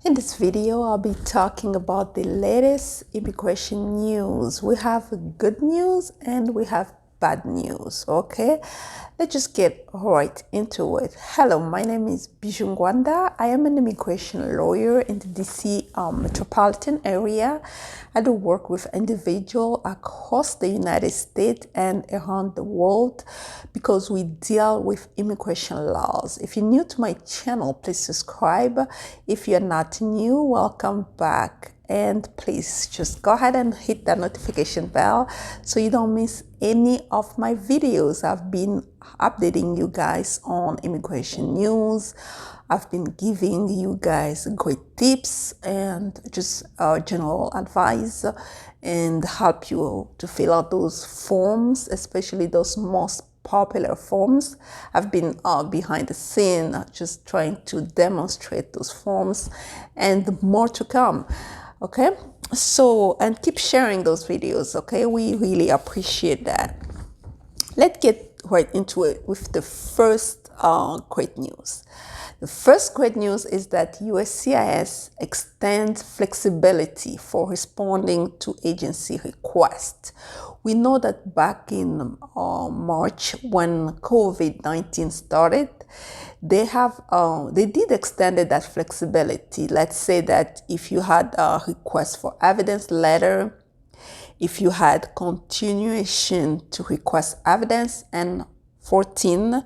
In this video, I'll be talking about the latest immigration news. We have good news and we have bad news, okay? Let's just get right into it. Hello, my name is Bijoux.ngwandaesq. I am an immigration lawyer in the DC metropolitan area. I do work with individuals across the United States and around the world because we deal with immigration laws. If you're new to my channel, please subscribe. If you're not new, welcome back. And please just go ahead and hit that notification bell so you don't miss any of my videos. I've been updating you guys on immigration news. I've been giving you guys great tips and just general advice and help you to fill out those forms, especially those most popular forms. I've been behind the scene just trying to demonstrate those forms and more to come. Okay, so, and keep sharing those videos, okay? We really appreciate that. Let's get right into it with the first great news. The first great news is that USCIS extends flexibility for responding to agency requests. We know that back in March, when COVID-19 started, they did extend that flexibility. Let's say that if you had a request for evidence letter, if you had continuation to request evidence, and 14,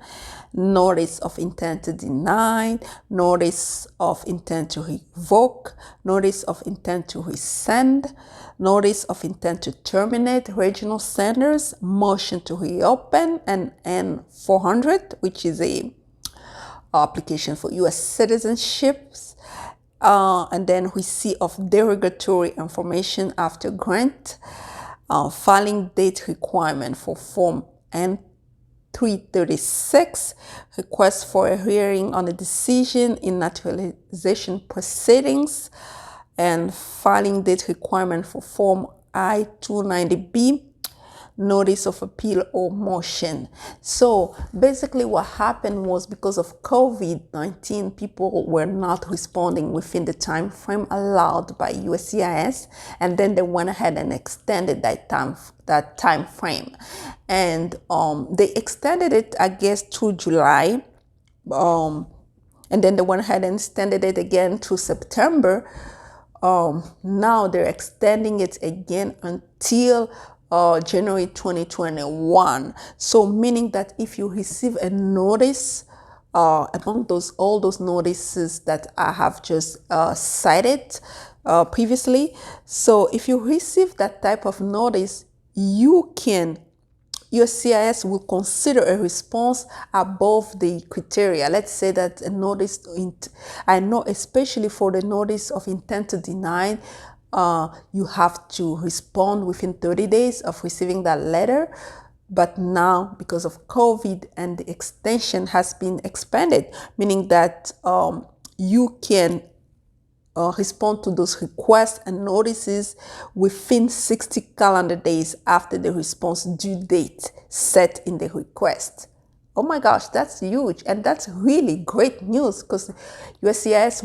notice of intent to deny, notice of intent to revoke, notice of intent to rescind, notice of intent to terminate regional centers, motion to reopen, and N400, which is a application for U.S. citizenships, and then receipt of derogatory information after grant, filing date requirement for Form N336, request for a hearing on a decision in naturalization proceedings, and filing date requirement for Form I-290B, notice of appeal or motion. So basically what happened was, because of COVID-19, people were not responding within the time frame allowed by USCIS, and then they went ahead and extended that time frame, and they extended it, I guess, through July, and then they went ahead and extended it again through September. Now they're extending it again until January 2021. So meaning that if you receive a notice among all those notices that I have just cited previously, so if you receive that type of notice, USCIS will consider a response above the criteria. Let's say that a notice, I know especially for the notice of intent to deny, you have to respond within 30 days of receiving that letter. But now, because of COVID, and the extension has been expanded, meaning that you can respond to those requests and notices within 60 calendar days after the response due date set in the request. Oh my gosh, that's huge. And that's really great news, because USCIS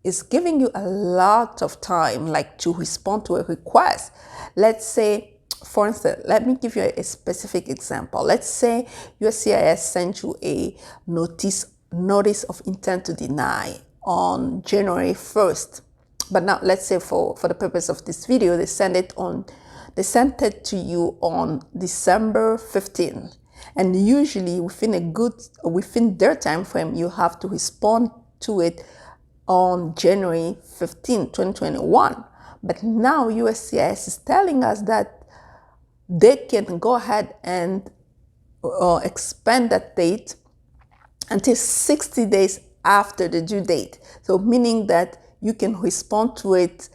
is giving you a lot of time, like, to respond to a request. Let's say, for instance, let me give you a specific example. Let's say USCIS sent you a notice of intent to deny on January 1st. But now let's say for the purpose of this video, they sent it to you on December 15th. And usually within their time frame, you have to respond to it on January 15, 2021. But now USCIS is telling us that they can go ahead and expand that date until 60 days after the due date. So meaning that you can respond to it,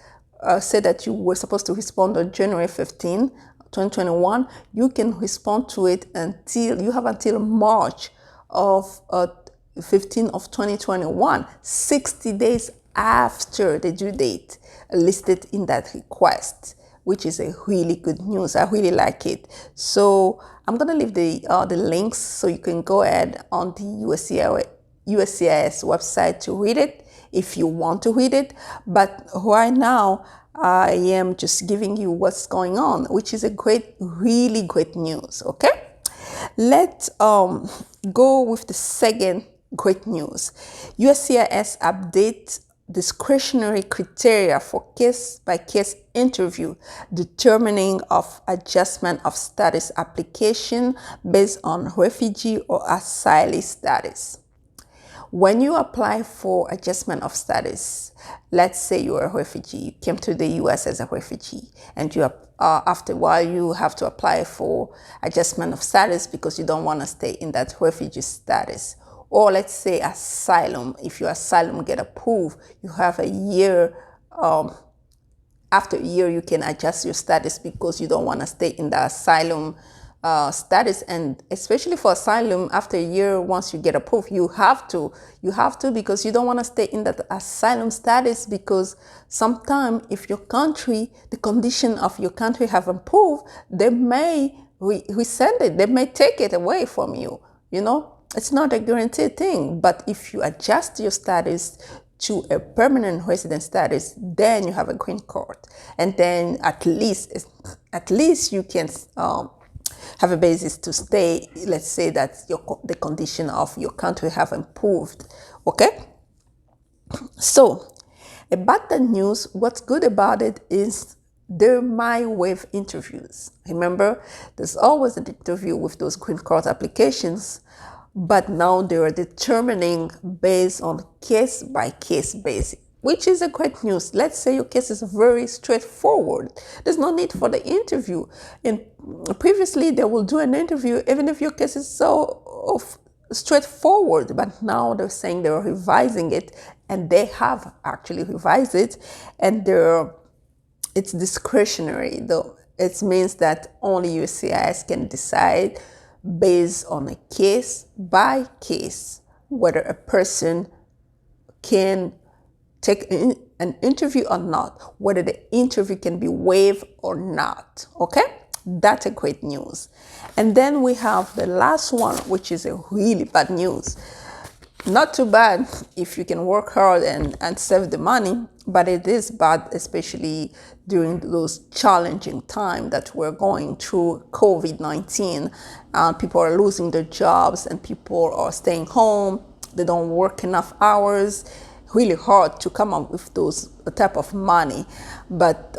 say that you were supposed to respond on January 15, 2021, you can respond to it until March of 15 of 2021, 60 days after the due date listed in that request, which is a really good news. I really like it. So I'm gonna leave the links so you can go ahead on the USCIS website to read it. if you want to read it. But right now, I am just giving you what's going on, which is a great, really great news, okay? Let's go with the second great news. USCIS updates discretionary criteria for case-by-case interview determining of adjustment of status application based on refugee or asylee status. When you apply for adjustment of status, let's say you're a refugee, you came to the US as a refugee, and you after a while you have to apply for adjustment of status because you don't want to stay in that refugee status. Or let's say asylum. If your asylum get approved, you have a year, after a year you can adjust your status because you don't want to stay in the asylum status. And especially for asylum, after a year, once you get approved, you have to because you don't want to stay in that asylum status, because sometimes if your country, the condition of your country have improved, they may resend it, they may take it away from you, you know. It's not a guaranteed thing, but if you adjust your status to a permanent resident status, then you have a green card, and then at least you can have a basis to stay. Let's say that the condition of your country have improved, okay? So about the news, what's good about it is there might waive interviews. Remember, there's always an interview with those green card applications, but now they are determining based on case-by-case basis, which is a great news. Let's say your case is very straightforward. There's no need for the interview. And previously, they will do an interview even if your case is so straightforward, but now they're saying they're revising it, and they have actually revised it, and it's discretionary, though. It means that only USCIS can decide based on a case by case whether a person can take an interview or not, whether the interview can be waived or not, okay? That's a great news. And then we have the last one, which is a really bad news. Not too bad if you can work hard and save the money, but it is bad, especially during those challenging times that we're going through COVID-19. People are losing their jobs and people are staying home. They don't work enough hours. Really hard to come up with those type of money. But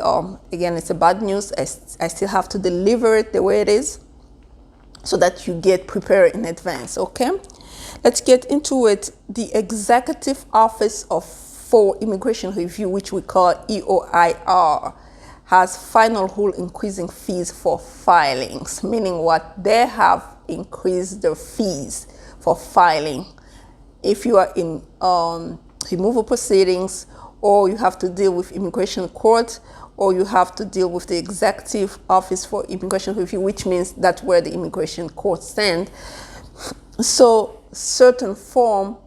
again, it's a bad news. I still have to deliver it the way it is so that you get prepared in advance, okay? Let's get into it. The Executive Office for Immigration Review, which we call EOIR, has final rule increasing fees for filings, meaning what? They have increased their fees for filing. If you are in removal proceedings, or you have to deal with immigration court, or you have to deal with the Executive Office for Immigration Review, which means that's where the immigration court stands. So certain form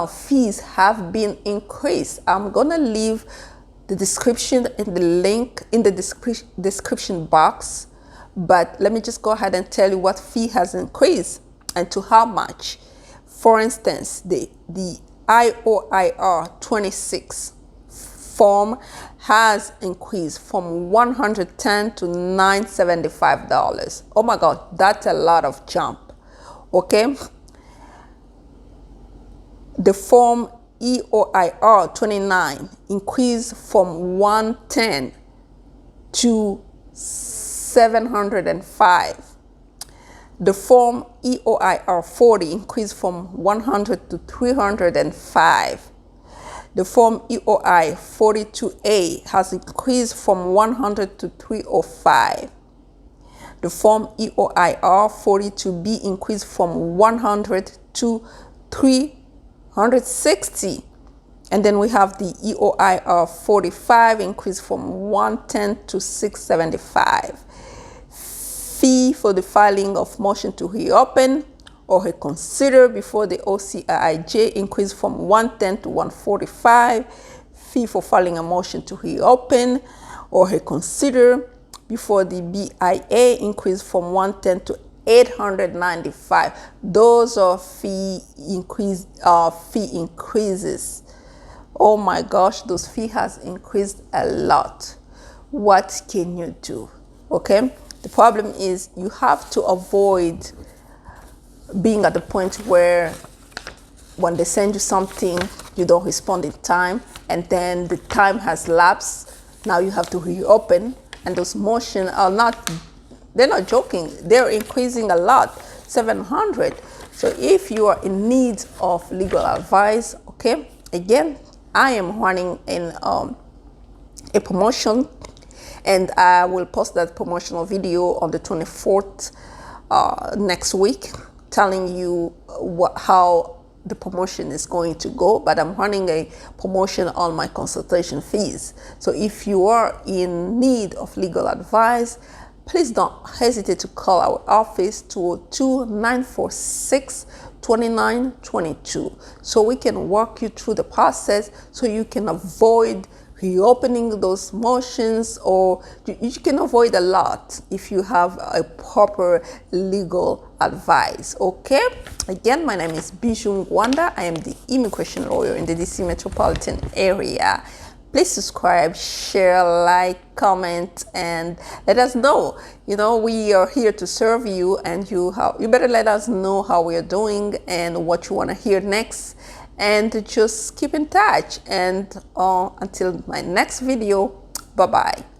fees have been increased. I'm gonna leave the description and the link in the description box, but let me just go ahead and tell you what fee has increased and to how much. For instance, the EOIR 26 form has increased from $110 to $975. Oh my God, that's a lot of jump, okay? The form EOIR 29 increased from $110 to $705. The form EOIR 40 increased from $100 to $305. The form EOI 42A has increased from $100 to $305. The form EOIR 42B increased from $100 to $360. And then we have the EOIR 45 increased from $110 to $675. Fee for the filing of motion to reopen or reconsider before the OCIJ increased from $110 to $145. Fee for filing a motion to reopen or reconsider before the BIA increased from $110 to $895. Those are fee increases. Oh my gosh, those fee has increased a lot. What can you do? Okay, the problem is you have to avoid being at the point where when they send you something, you don't respond in time, and then the time has lapsed. Now you have to reopen, and those motions are not, they're not joking. They're increasing a lot, 700. So if you are in need of legal advice, okay, again, I am running in a promotion, and I will post that promotional video on the 24th next week, telling you how the promotion is going to go. But I'm running a promotion on my consultation fees. So if you are in need of legal advice, please don't hesitate to call our office, 202-946-2922, so we can walk you through the process so you can avoid reopening those motions, or you can avoid a lot if you have a proper legal advice. Okay, again, my name is Bijoux.ngwanda. I am the immigration lawyer in the DC metropolitan area. Please subscribe, share, like, comment, and let us know. You know, we are here to serve you, and you better let us know how we are doing and what you want to hear next. And just keep in touch. And until my next video, bye-bye.